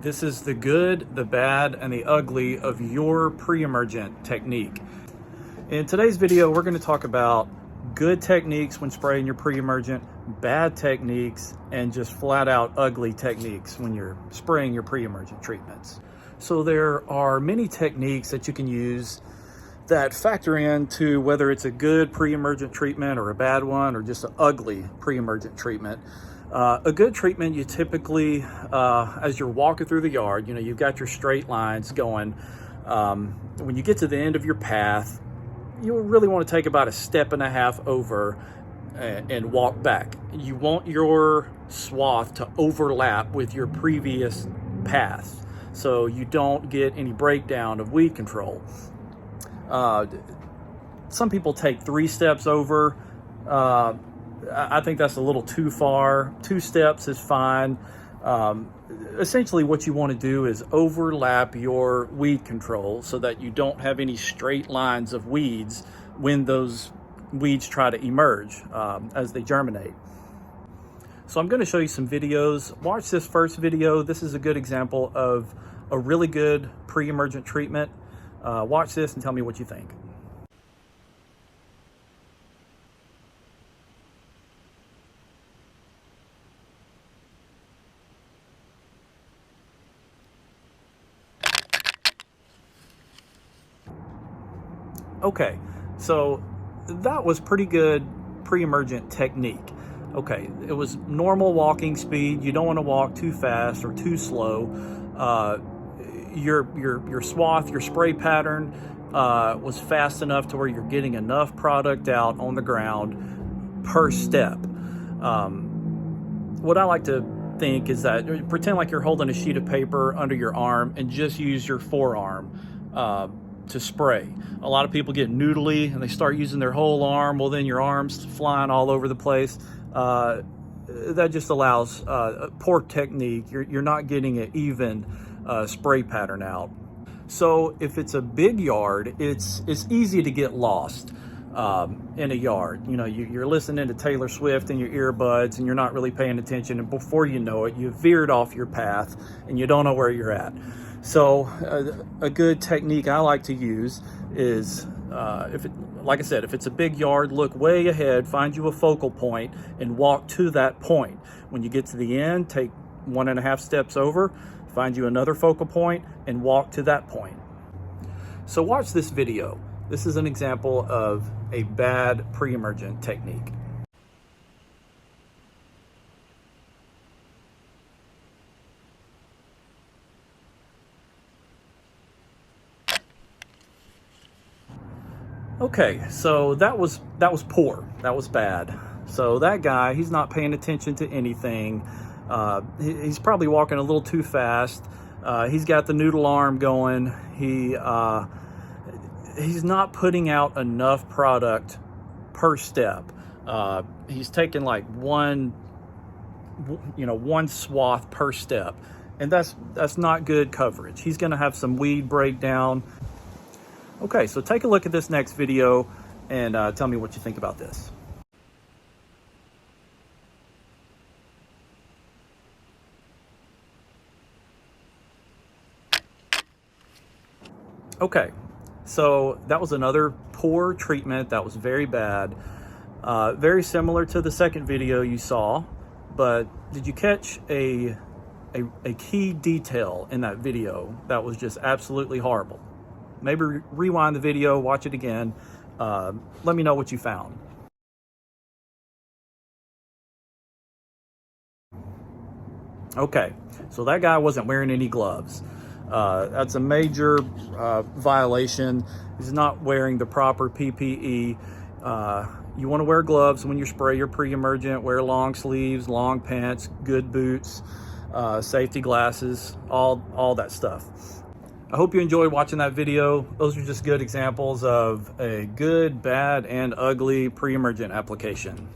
This is the good, the bad, and the ugly of your pre-emergent technique. In today's video, we're going to talk about good techniques when spraying your pre-emergent, bad techniques, and just flat out ugly techniques when you're spraying your pre-emergent treatments. So there are many techniques that you can use that factor into whether it's a good pre-emergent treatment or a bad one or just an ugly pre-emergent treatment. A good treatment, you typically, as you're walking through the yard, you've got your straight lines going. When you get to the end of your path, you really want to take about 1.5 steps over and walk back. You want your swath to overlap with your previous path so you don't get any breakdown of weed control. Some people take 3 steps over. I think that's a little too far. 2 steps is fine. Essentially what you want to do is overlap your weed control so that you don't have any straight lines of weeds when those weeds try to emerge as they germinate. So I'm going to show you some videos. Watch this first video. This is a good example of a really good pre-emergent treatment. Watch this and tell me what you think. Okay, so that was pretty good pre-emergent technique. Okay, it was normal walking speed. You don't want to walk too fast or too slow. Your swath, your spray pattern was fast enough to where you're getting enough product out on the ground per step. What I like to think is that pretend like you're holding a sheet of paper under your arm and just use your forearm to spray. A lot of people get noodly and they start using their whole arm. Well, then your arm's flying all over the place. That just allows poor technique. You're not getting an even spray pattern out. So if it's a big yard, it's easy to get lost in a yard. You're listening to Taylor Swift in your earbuds and you're not really paying attention, and before you know it, you've veered off your path and you don't know where you're at. So a good technique I like to use is, like I said, if it's a big yard, look way ahead, find you a focal point and walk to that point. When you get to the end, take 1.5 steps over, find you another focal point and walk to that point. So watch this video. This is an example of a bad pre-emergent technique. Okay, so that was poor. That was bad. So that guy, he's not paying attention to anything. He's probably walking a little too fast. He's got the noodle arm going. He's not putting out enough product per step. He's taking like one swath per step, and that's not good coverage. He's going to have some weed breakdown. Okay, so take a look at this next video and tell me what you think about this. Okay, so that was another poor treatment. That was very bad. Very similar to the second video you saw, but did you catch a key detail in that video that was just absolutely horrible? Maybe rewind the video, watch it again. Let me know what you found. Okay, so that guy wasn't wearing any gloves. That's a major violation. He's not wearing the proper PPE. You want to wear gloves when you spray your pre-emergent. Wear long sleeves, long pants, good boots, safety glasses, all that stuff. I hope you enjoyed watching that video. Those are just good examples of a good, bad, and ugly pre-emergent application.